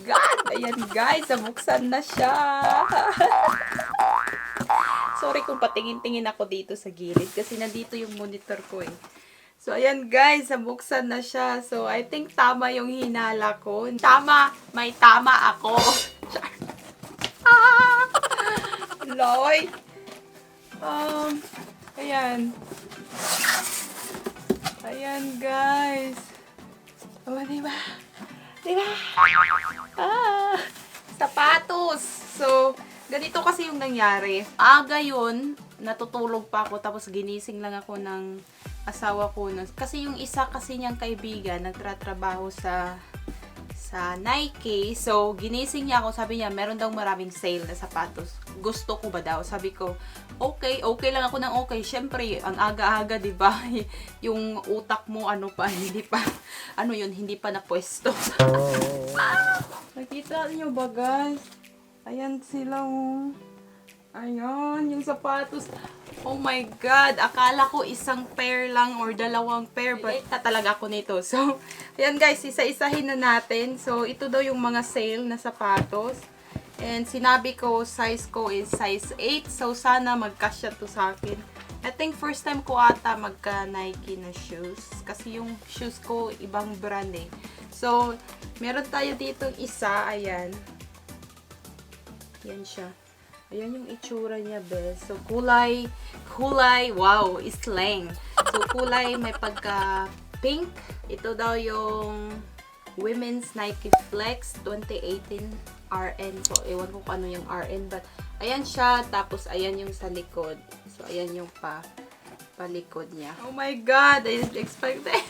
God! Ayan guys, nabuksan na siya. Sorry kung patingin-tingin ako dito sa gilid kasi nandito yung monitor ko eh. So, ayan guys, nabuksan na siya. So, I think tama yung hinala ko. Tama! May tama ako. Loy! Ayan. Ayan guys. Oh, diba? Diba? Sapatos! So, ganito kasi yung nangyari. Aga yun, natutulog pa ako tapos ginising lang ako ng asawa ko. Kasi yung isa kasi niyang kaibigan nagtratrabaho sa Nike. So, ginising niya ako. Sabi niya, meron daw maraming sale na sapatos. Gusto ko ba daw? Sabi ko, okay lang ako ng okay. Siyempre, ang aga-aga, diba? Yung utak mo, hindi pa napwesto. Nakita niyo ba, guys? Ayan sila, oh. Ayan, yung sapatos. Oh my God! Akala ko isang pair lang or dalawang pair. But talaga ako nito. So, ayan guys, isa-isahin na natin. So, ito daw yung mga sale na sapatos. And sinabi ko, size ko is size 8. So, sana magkasya to sa akin. I think first time ko ata magka-Nike na shoes. Kasi yung shoes ko, ibang brand eh. So, meron tayo dito isa. Ayan. Yan siya. Ayan yung itsura niya, bes. So, kulay, wow, slang. So, kulay, may pagka-pink. Ito daw yung Women's Nike Flex 2018 RN. So, ewan ko kung ano yung RN. But, ayan siya. Tapos, ayan yung sa likod. So, ayan yung palikod niya. Oh my God! I didn't expect this.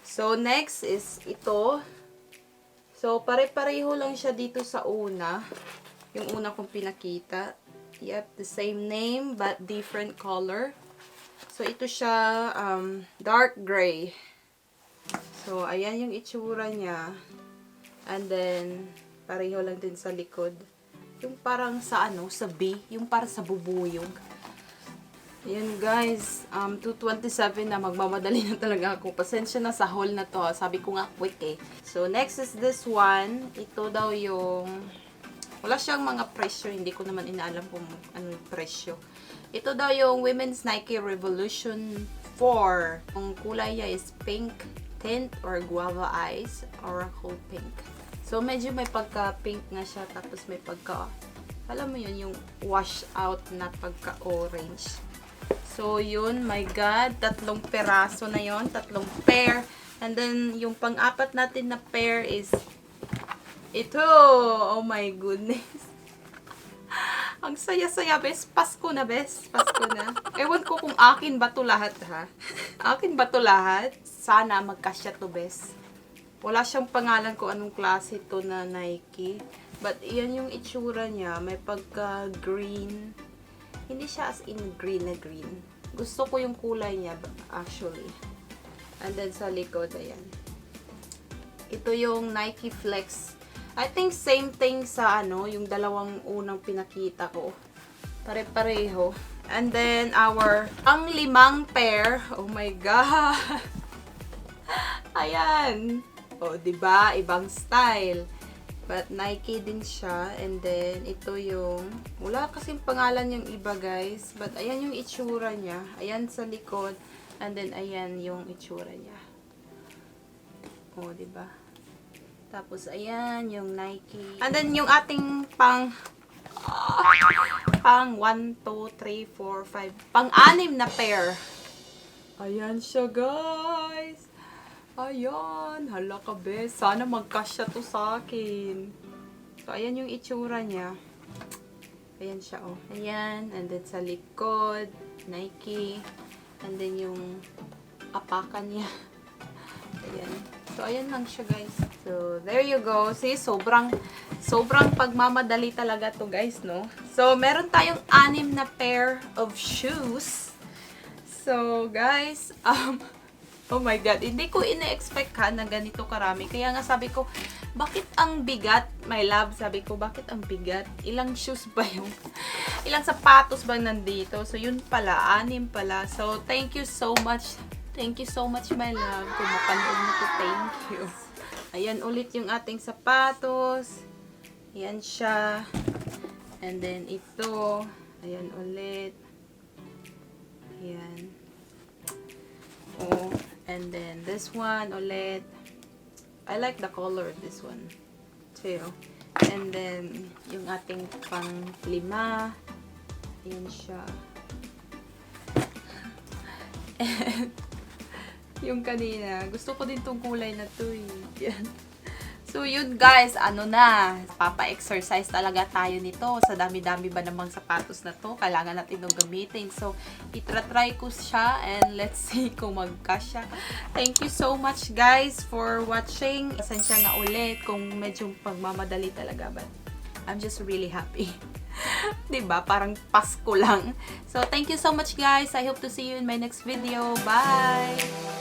So, next is ito. So, pare-pareho lang siya dito sa una. Yung una kong pinakita. Yep, the same name but different color. So, ito siya dark gray. So, ayan yung itsura niya. And then, pareho lang din sa likod. Yung parang sa sa B. Yung parang sa bubuyog. Ayan guys, 2:27 na, magmamadali na talaga ako. Pasensya na sa haul na to. Sabi ko nga quick eh. So next is this one. Ito daw yung, wala siyang mga presyo. Hindi ko naman inaalam kung anong presyo. Ito daw yung Women's Nike Revolution 4. Ang kulay niya is pink tint or guava eyes, oracle pink. So medyo may pagka-pink nga siya. Tapos may pagka, alam mo yun, yung wash out na pagka-orange. So, yun, my God, 3 peraso na yon, 3 pair. And then, yung pang-apat natin na pair is ito. Oh my goodness. Ang saya-saya, bes. Pasko na, bes. Pasko na. Ewan ko kung akin ba to lahat, ha? Akin ba to lahat? Sana magkasya to, bes. Wala siyang pangalan kung anong klase to na Nike. But, iyan yung itsura niya. May pagka-green. Hindi siya as in green na green. Gusto ko yung kulay niya, actually. And then sa likod, ayan. Ito yung Nike Flex. I think same thing sa yung dalawang unang pinakita ko. Pare-pareho. And then our ang 5 pair. Oh my God! Ayan. Oh, diba? Ibang style. But Nike din siya. And then, ito yung, wala kasing pangalan yung iba, guys. But, ayan yung itsura niya. Ayan sa likod. And then, ayan yung itsura niya. O, diba? Tapos, ayan yung Nike. And then, yung ating pang 1, 2, 3, 4, 5. Pang-6 na pair. Ayan siya, guys. Ayan, hala ka bes. Sana magkasya to sa akin. So, ayan yung itsura niya. Ayan siya, oh. Ayan, and then sa likod, Nike. And then yung apakan niya. Ayan. So, ayan lang siya, guys. So, there you go. See, sobrang pagmamadali talaga to, guys, no? So, meron tayong 6 na pair of shoes. So, guys, oh my God, hindi ko ina-expect na ganito karami. Kaya nga sabi ko, bakit ang bigat? My love, sabi ko, bakit ang bigat? Ilang shoes ba yung? Ilang sapatos ba nandito? So, yun pala, 6 pala. So, thank you so much. Thank you so much, my love. Kung mapanood mo to, thank you. Ayan ulit yung ating sapatos. Ayan siya. And then ito. Ayan ulit. Ayan. Oh, and then this one ulit. I like the color of this one too. And then yung ating pang-5. Ayan siya. And yung kanina, gusto ko din tong kulay na to eh. Yan. So yun guys, ano na, papa-exercise talaga tayo nito. Sa dami-dami ba namang sapatos na to, kailangan natin itong gamitin. So, itra-try ko siya and let's see kung magkasya. Thank you so much guys for watching. Pasensya nga ulit kung medyo pagmamadali talaga, but I'm just really happy. Diba? Parang Pasko lang. So, thank you so much guys. I hope to see you in my next video. Bye!